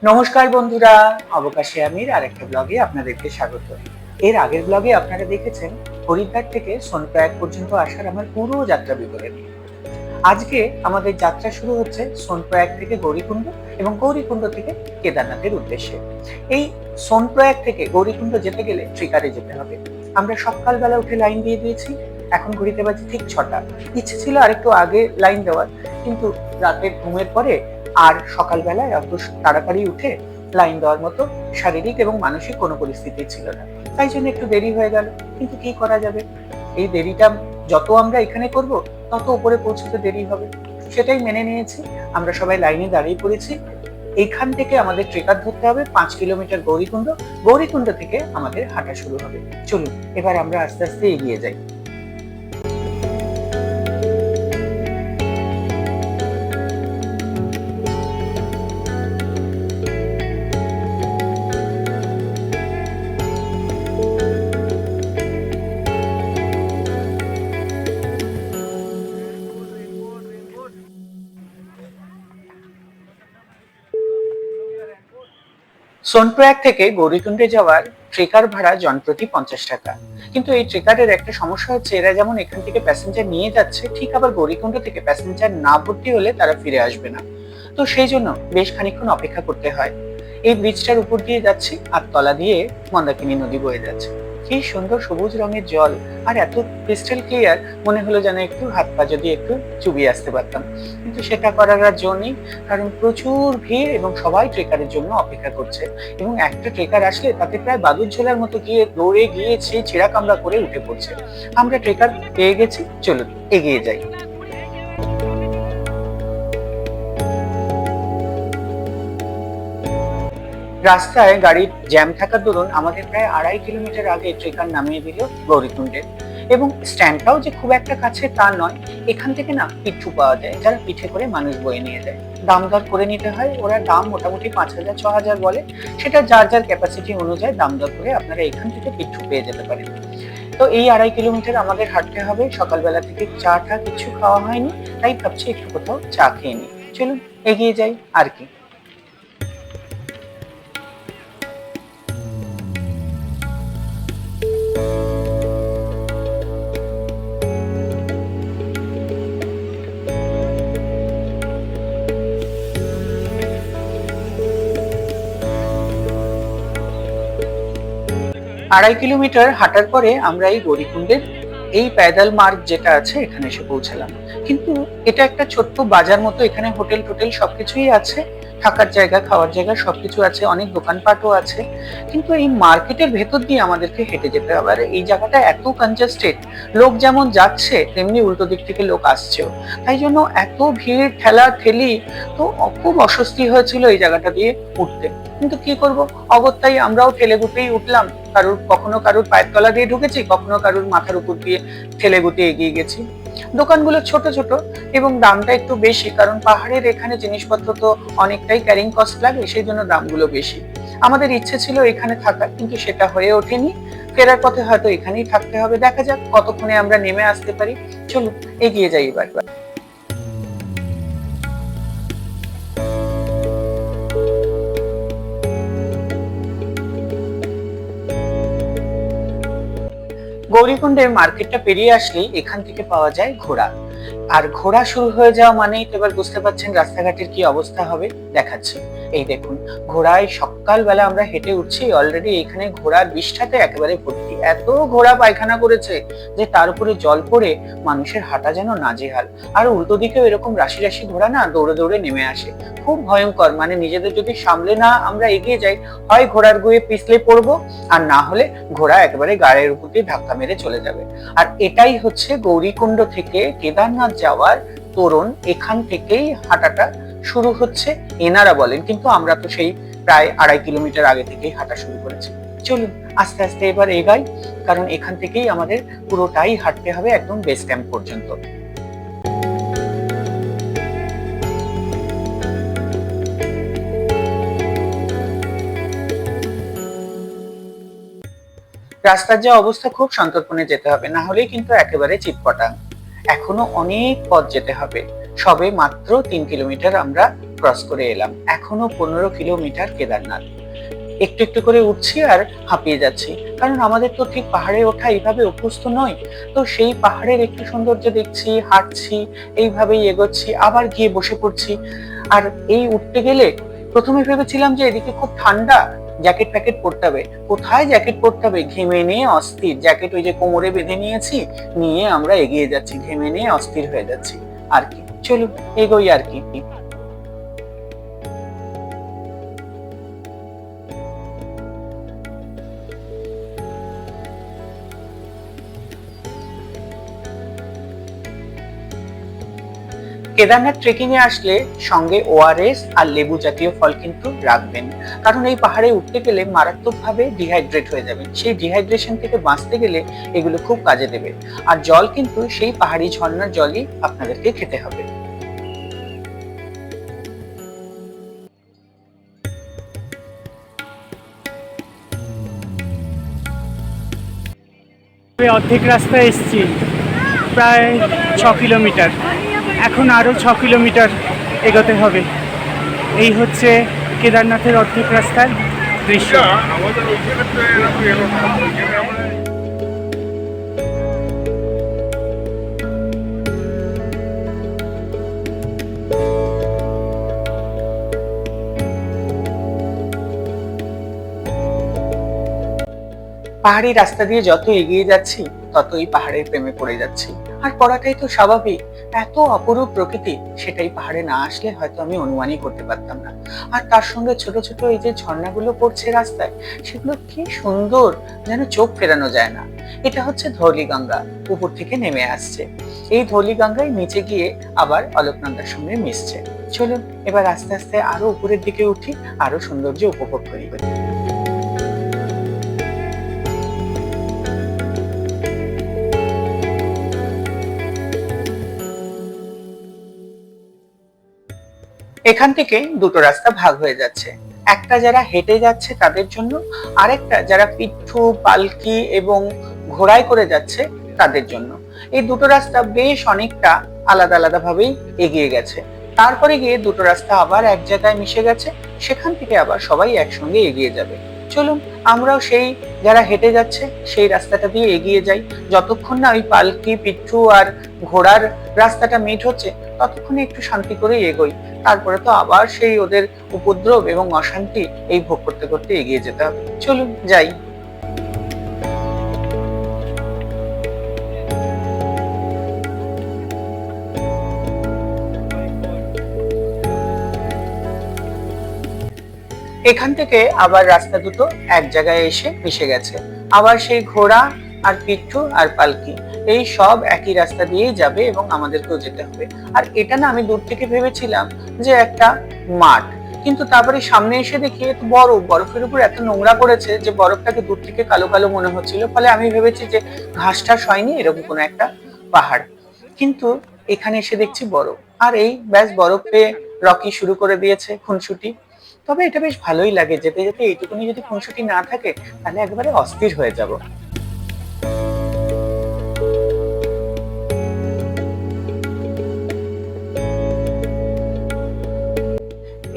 নমস্কার বন্ধুরা, অবকাশে আমির আরেকটা ব্লগে আপনাদেরকে স্বাগত। এর আগের ব্লগে আপনারা দেখেছেন হরিদ্বার থেকে সোনপ্রয়াগ পর্যন্ত আসার আমার পুরো যাত্রা বিবরণী। আজকে আমাদের যাত্রা শুরু হচ্ছে সোনপ্রয়াগ থেকে গৌরীকুণ্ড এবং গৌরীকুণ্ড থেকে কেদারনাথের উদ্দেশ্যে। এই সোনপ্রয়াগ থেকে গৌরীকুণ্ড যেতে গেলে ট্রিকারে যেতে হবে। আমরা সকালবেলা উঠে লাইন দিয়ে দিয়েছি, এখন ঘড়িতে বাজে ঠিক 6টা। ইচ্ছে ছিল আরেকটু আগে লাইন দেওয়ার, কিন্তু রাতের ঘুমের পরে আর সকালবেলায় অত তাড়াতাড়ি উঠে লাইন দেওয়ার মতো শারীরিক এবং মানসিক কোনো পরিস্থিতি ছিল না, তাই জন্য একটু দেরি হয়ে গেল। কিন্তু কি করা যাবে, এই দেরিটা যত আমরা এখানে করব তত উপরে পৌঁছতে দেরি হবে, সেটাই মেনে নিয়েছি। আমরা সবাই লাইনে দাঁড়িয়ে পড়েছি। এইখান থেকে আমাদের ট্রেকার ধরতে হবে 5 কিলোমিটার গৌরীকুণ্ড। গৌরীকুণ্ড থেকে আমাদের হাঁটা শুরু হবে। চলুন এবার আমরা আস্তে আস্তে এগিয়ে যাই। সোনপ্রয়াগ থেকে গৌরীকুণ্ডে যাওয়ার ট্রেকার ভাড়া জনপ্রতি 50 টাকা। কিন্তু এই ট্রেকারের একটা সমস্যা হচ্ছে, এরা যেমন এখান থেকে প্যাসেঞ্জার নিয়ে যাচ্ছে, ঠিক আবার গৌরীকুণ্ড থেকে প্যাসেঞ্জার না ভর্তি হলে তারা ফিরে আসবে না। তো সেই জন্য বেশ খানিকক্ষণ অপেক্ষা করতে হয়। এই ব্রিজটার উপর দিয়ে যাচ্ছি আর তলা দিয়ে মন্দাকিনী নদী বয়ে যাচ্ছে। কি সুন্দর সবুজ রঙের জল, আর এত ক্রিস্টাল ক্লিয়ার, মনে হলো যেন একটু হাত পা যদি একটু চুবিয়ে আসতে পারতাম, কিন্তু সেটা করার আর জো নেই, কারণ প্রচুর ভিড় এবং সবাই ট্রেকারের জন্য অপেক্ষা করছে। এবং একটা ট্রেকার আসলে তাতে প্রায় বাদুড় ঝোলার মতো গিয়ে দৌড়ে গিয়ে সেই ছেঁড়া কামড়া করে উঠে পড়ছে। আমরা ট্রেকার পেয়ে গেছি, চলুন এগিয়ে যাই। রাস্তায় গাড়ির জ্যাম থাকার দরুন আমাদের প্রায় 2.5 কিলোমিটার আগে ট্রেকার নামিয়ে দিল গৌরীকুণ্ডে। এবং স্ট্যান্ডটাও যে খুব একটা কাছে তা নয়, এখান থেকে না পিঠু পাওয়া যায়, যারা পিঠে করে মানুষ বয়ে নিয়ে যায়। দাম দর করে নিতে হয়, ওরা দাম মোটামুটি 5,000 6,000 বলে, সেটা যার যার ক্যাপাসিটি অনুযায়ী দাম দর করে আপনারা এখান থেকে পিঠু পেয়ে যেতে পারেন। তো এই 2.5 কিলোমিটার আমাদের হাঁটতে হবে। সকালবেলা থেকে চা টা কিছু খাওয়া হয়নি, তাই ভাবছি একটু কোথাও চা খেয়ে নিই। চলুন এগিয়ে যাই আর কি। 2.5 কিলোমিটার হাঁটার পরে আমরা এই গৌরীকুণ্ডের এই প্যাডেল মার্গ যেটা আছে এখানে এসে পৌঁছালাম। কিন্তু এটা একটা ছোট্ট বাজার মতো, এখানে হোটেল টোটেল সবকিছুই আছে, থাকার জায়গা খাওয়ার জায়গা সবকিছু আছে, অনেক দোকানপাটও আছে। কিন্তু এই মার্কেটের ভেতর দিয়ে আমাদেরকে হেঁটে যেতে হবে, আর এই জায়গাটা এত কনজাস্টেড, লোক যেমন যাচ্ছে তেমনি উল্টো দিক থেকে লোক আসছেও, তাই জন্য এত ভিড় ঠেলা ঠেলি, তো খুব অস্বস্তি হয়েছিল এই জায়গাটা দিয়ে উঠতে। কিন্তু কি করব, অগত্যাই আমরাও ঠেলে গুটেই উঠলাম। কখনো কারুর পায়ের তলা দিয়ে ঢুকেছি, কখনো কারুর মাথার উপর দিয়ে ঠেলে গুটে এগিয়ে গেছি। দোকানগুলো ছোট ছোট এবং দামটা একটু বেশি, কারণ পাহাড়ের এখানে জিনিসপত্র তো অনেকটাই ক্যারিং কস্ট লাগে, সেই জন্য দামগুলো বেশি। আমাদের ইচ্ছে ছিল এখানে থাকার, কিন্তু সেটা হয়ে ওঠেনি। ফেরার পথে হয়তো এখানেই থাকতে হবে, দেখা যাক কতক্ষণে আমরা নেমে আসতে পারি। চলুন এগিয়ে যাই এবার। গৌরীকুণ্ডের মার্কেটটা পেরিয়ে আসলেই এখান থেকে পাওয়া যায় ঘোড়া। আর ঘোড়া শুরু হয়ে যাওয়া মানেই তো এবার বুঝতে পারছেন রাস্তাঘাটের কি অবস্থা হবে। দেখাচ্ছি, এই দেখুন, ঘোড়ায় সকালবেলা আমরা হেঁটে উঠছি, অলরেডি এখানে ঘোড়ার বিষ্ঠাতে একেবারে ভর্তি। এত ঘোড়া পায়খানা করেছে যে তার উপরে জল পড়ে মানুষের হাঁটা যেন নাজেহাল। আর উল্টো দিকেও এরকম রাশি রাশি ঘোড়া না দৌড়ে দৌড়ে নেমে আসে, খুব ভয়ঙ্কর। মানে নিজেদের যদি সামলে না আমরা এগিয়ে যাই, হয় ঘোড়ার গুয়ে পিছলে পড়বো, আর না হলে ঘোড়া একেবারে গাড়ির উপর দিয়ে ধাক্কা মেরে চলে যাবে। আর এটাই হচ্ছে গৌরীকুণ্ড থেকে কেদারনাথ যাওয়ার তোরণ, এখান থেকেই হাঁটাটা শুরু হচ্ছে এনারা বলেন, কিন্তু আমরা তো সেই প্রায় 2.5 কিলোমিটার আগে থেকেই হাঁটা শুরু করেছি। চলুন আস্তে আস্তে এবার এগাই, কারণ এখান থেকেই আমাদের পুরোটাই হাঁটতে হবে একদম বেস ক্যাম্প পর্যন্ত। রাস্তার যা অবস্থা, খুব সন্তর্পণে যেতে হবে, না হলেই কিন্তু একেবারে চিৎপটাং। এখনো অনেক পথ যেতে হবে। সবে মাত্র 3 কিলোমিটার আমরা ক্রস করে এলাম, এখনো 15 কিলোমিটার কেদারনাথ। একটু একটু করে উঠছি আর হাঁপিয়ে যাচ্ছি, কারণ আমাদের তো ঠিক পাহাড়ে ওঠা এইভাবে অভ্যস্ত নয়। তো সেই পাহাড়ের একটু সৌন্দর্য দেখছি, হাঁটছি, এইভাবেই এগোচ্ছি, আবার গিয়ে বসে পড়ছি। আর এই উঠতে গেলে প্রথমে ভেবেছিলাম যে এদিকে খুব ঠান্ডা, জ্যাকেট প্যাকেট পরতে হবে। কোথায় জ্যাকেট পরতে হবে, ঘেমে নিয়ে অস্থির। জ্যাকেট ওই যে কোমরে বেঁধে নিয়েছি, নিয়ে আমরা এগিয়ে যাচ্ছি, ঘেমে নিয়ে অস্থির হয়ে যাচ্ছি। আর কি, চলুন এগোই আর কি। কেদারনাথ ট্রেকিং এ আসলে সঙ্গে ওআরএস আর লেবু জাতীয় ফল কিন্তু রাখবেন, কারণ এই পাহাড়ে উঠতে গেলে মারাত্মকভাবে ডিহাইড্রেট হয়ে যাবেন। সেই ডিহাইড্রেশন থেকে বাঁচতে গেলে এগুলো খুব কাজে দেবে। আর জল কিন্তু সেই পাহাড়ি ঝর্ণার জলই আপনাদেরকে খেতে হবে। অর্ধেক রাস্তায় এসেছি, প্রায় 6 কিলোমিটার। এখন আরও 6 কিলোমিটার এগোতে হবে। এই হচ্ছে কেদারনাথের অর্ধেক রাস্তার দৃশ্য। পাহাড়ি রাস্তা দিয়ে যত এগিয়ে যাচ্ছি ততই পাহাড়ের প্রেমে পড়ে যাচ্ছি। আর পড়াটাই তো স্বাভাবিক, এত অপরূপ প্রকৃতি, সেটাই পাহাড়ে না আসলে হয়তো আমি অনুমানই করতে পারতাম না। আর তার সঙ্গে ছোট ছোট এই যে ঝর্ণাগুলো পড়ছে রাস্তায়, সেগুলো কি সুন্দর, যেন চোখ ফেরানো যায় না। এটা হচ্ছে ধৌলিগঙ্গা, উপর থেকে নেমে আসছে। এই ধৌলিগঙ্গায় নিচে গিয়ে আবার অলকনন্দার সঙ্গে মিশছে। চলুন এবার আস্তে আস্তে আরো উপরের দিকে উঠি, আরো সৌন্দর্য উপভোগ করি। এখান থেকে দুটো রাস্তা ভাগ হয়ে যাচ্ছে, একটা যারা হেঁটে যাচ্ছে তাদের জন্য, আরেকটা যারা পিঠু, পালকি এবং ঘোড়ায় করে যাচ্ছে তাদের জন্য। এই দুটো রাস্তা বেশ অনেকটা আলাদা আলাদা ভাবেই এগিয়ে গেছে। তারপরে গিয়ে দুটো রাস্তা আবার এক জায়গায় মিশে গেছে, সেখান থেকে আবার সবাই একসঙ্গে এগিয়ে যাবে। চলুন আমরাও সেই যারা হেঁটে যাচ্ছে সেই রাস্তাটা দিয়ে এগিয়ে যাই। যতক্ষণ না ওই পালকি, পিঠু আর ঘোড়ার রাস্তাটা মিট হচ্ছে, ততক্ষণে একটু শান্তি করে এগোই। তারপরে তো আবার সেই ওদের উপদ্রব এবং অশান্তি এই ভোগ করতে করতে এগিয়ে যেতে হবে। চলুন যাই। এখান থেকে আবার রাস্তা দুটো এক জায়গায় এসে মিশে গেছে। আবার সেই ঘোড়া আর পিঠু আর পালকি এই সব একই রাস্তা দিয়েই যাবে এবং আমাদেরকেও যেতে হবে। আর এটা না আমি দূর থেকে ভেবেছিলাম যে একটা মাঠ, কিন্তু তারপরে সামনে এসে দেখি বরফের উপর এত নোংরা করেছে যে বরফটাকে দূর থেকে কালো কালো মনে হচ্ছিল। ফলে আমি ভেবেছি যে ঘাস টাস হয়নি, এরকম কোনো একটা পাহাড়। কিন্তু এখানে এসে দেখছি বরফ, আর এই ব্যাস বরফে রকি শুরু করে দিয়েছে খুনসুটি। তবে এটা বেশ ভালোই লাগে, যেতে যেতে এইটুকুনি যদি খুনসুটি না থাকে তাহলে একবারে অস্থির হয়ে যাব।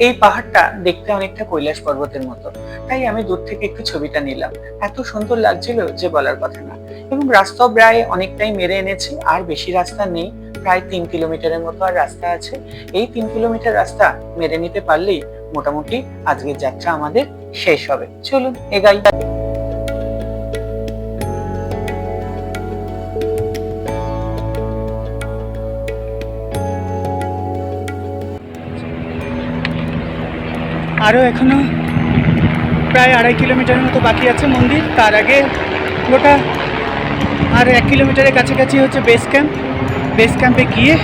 এই পাহাড়টা দেখতে অনেকটা কৈলাস পর্বতের মতো, তাই আমি দূর থেকে একটু ছবিটা নিলাম। এত সুন্দর লাগছিল যে বলার কথা না। এবং রাস্তা প্রায় অনেকটাই মেরে এনেছি, আর বেশি রাস্তা নেই, প্রায় 3 কিলোমিটারের মতো আর রাস্তা আছে। এই 3 কিলোমিটার রাস্তা মেরে নিতে পারলেই মোটামুটি আজকের যাত্রা আমাদের শেষ হবে। চলুন এগাই। আরও এখনো প্রায় 2.5 কিলোমিটারের মতো বাকি আছে মন্দির। তার আগে গোটা আর 1 কিলোমিটারের কাছাকাছি হচ্ছে বেস ক্যাম্প। বেস ক্যাম্পে গিয়ে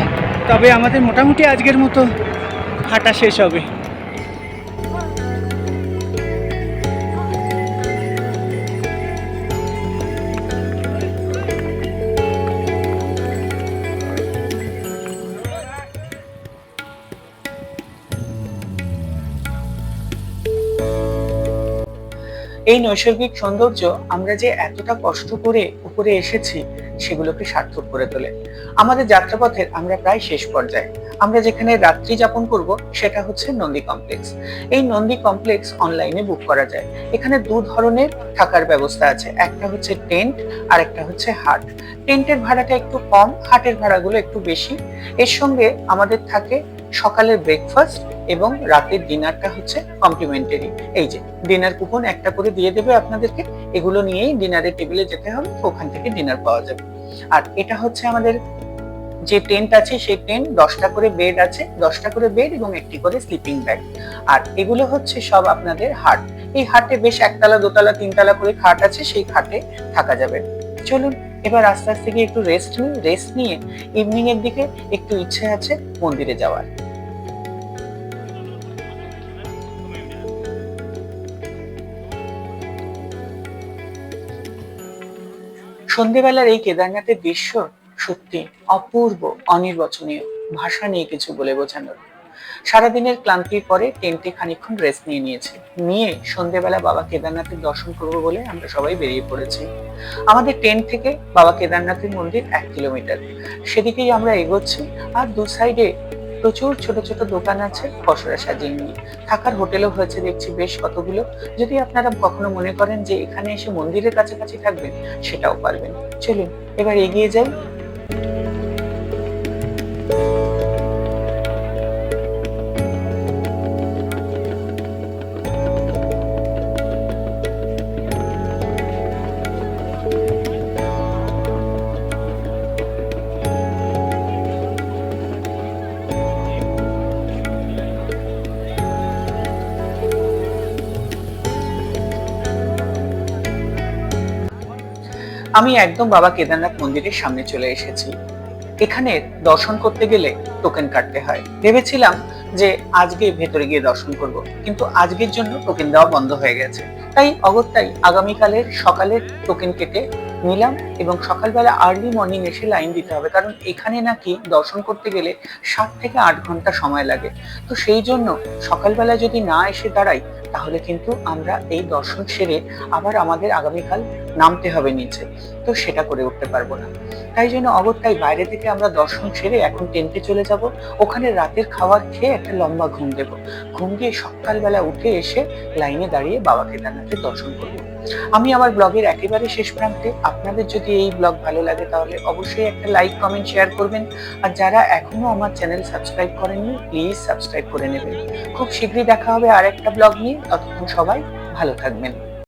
তবে আমাদের মোটামুটি আজকের মতো হাঁটা শেষ হবে। এই নৈসর্গিক সৌন্দর্য আমরা যে এতটা কষ্ট করে উপরে এসেছি সেগুলোকে সার্থক করে তোলে। আমাদের যাত্রাপথের আমরা প্রায় শেষ পর্যায়ে। আমরা যেখানে রাত্রি যাপন করব সেটা হচ্ছে নন্দী কমপ্লেক্স। এই নন্দী কমপ্লেক্স অনলাইনে বুক করা যায়। এখানে দু ধরনের থাকার ব্যবস্থা আছে, একটা হচ্ছে টেন্ট আর একটা হচ্ছে হাট। টেন্টের ভাড়াটা একটু কম, হাটের ভাড়াগুলো একটু বেশি। এর সঙ্গে আমাদের থাকে সকালের ব্রেকফাস্ট এবং রাতের ডিনারটা হচ্ছে কমপ্লিমেন্টারি। এই যে ডিনার কুপন একটা করে দিয়ে দেবে আপনাদেরকে, এগুলো নিয়েই ডিনারের টেবিলে যেতে হবে, ওখান থেকে ডিনার পাওয়া যাবে। আর এটা হচ্ছে আমাদের যে টেন্ট আছে, সেই টেন্ট 10টা করে বেড আছে, 10টা করে বেড এবং একটি করে স্লিপিং ব্যাগ। আর এগুলো হচ্ছে সব আপনাদের হাট। এই হাটে বেশ একতলা, দোতলা, তিনতলা করে খাট আছে, সেই খাটে থাকা যাবে। চলুন এবার আস্তে আস্তে গিয়ে একটু রেস্ট নিয়ে ইভিনিং এর দিকে একটু ইচ্ছে আছে মন্দিরে যাওয়ার। সন্ধেবেলার এই কেদারনাথের দৃশ্য সত্যি অপূর্ব, অনির্বচনীয়, ভাষা নেই কিছু বলে বোঝানোর। সারাদিনের ক্লান্তির পরে টেন্টে খানিকক্ষণ রেস্ট নিয়ে সন্ধেবেলা বাবা কেদারনাথের দর্শন করবো বলে আমরা সবাই বেরিয়ে পড়েছি। আমাদের টেন্ট থেকে বাবা কেদারনাথের মন্দির 1 কিলোমিটার, সেদিকেই আমরা এগোচ্ছি। আর দু সাইডে প্রচুর ছোট ছোট দোকান আছে পসরা সাজিয়ে নিয়ে। থাকার হোটেলও হয়েছে দেখছি বেশ কতগুলো। যদি আপনারা কখনো মনে করেন যে এখানে এসে মন্দিরের কাছাকাছি থাকবেন, সেটাও পারবেন। চলুন এবার এগিয়ে যাই। আমি একদম বাবা কেদারনাথ মন্দিরের সামনে চলে এসেছি। এখানে দর্শন করতে গেলে টোকেন কাটতে হয়। ভেবেছিলাম যে আজকে ভেতরে গিয়ে দর্শন করব, কিন্তু আজকের জন্য টোকেন দেওয়া বন্ধ হয়ে গেছে। তাই অগত্যাই আগামীকালের সকালের টোকেন কেটে নিলাম এবং সকালবেলা আর্লি মর্নিং এসে লাইন দিতে হবে, কারণ এখানে নাকি দর্শন করতে গেলে 7 থেকে 8 ঘন্টা সময় লাগে। তো সেই জন্য সকালবেলা যদি না এসে দাঁড়াই, তাহলে কিন্তু আমরা এই দর্শন সেরে আবার আমাদের আগামীকাল নামতে হবে নিচে, তো সেটা করে উঠতে পারবো না। তাই জন্য অগত্যাই বাইরে থেকে আমরা দর্শন সেরে এখন টেন্টে চলে যাব। ওখানে রাতের খাবার খেয়ে একটা লম্বা ঘুম দেব। ঘুম দিয়ে সকালবেলা উঠে এসে লাইনে দাঁড়িয়ে বাবা কেদারনাথের দর্শন করব। আমি আমার ব্লগের একেবারে শেষ প্রান্তে। আপনাদের যদি এই ব্লগ ভালো লাগে তাহলে অবশ্যই একটা লাইক, কমেন্ট, শেয়ার করবেন। আর যারা এখনো আমার চ্যানেল সাবস্ক্রাইব করেননি, প্লিজ সাবস্ক্রাইব করে নেবেন। খুব শীঘ্রই দেখা হবে আর একটা ব্লগ নিয়ে। ততক্ষণ সবাই ভালো থাকবেন।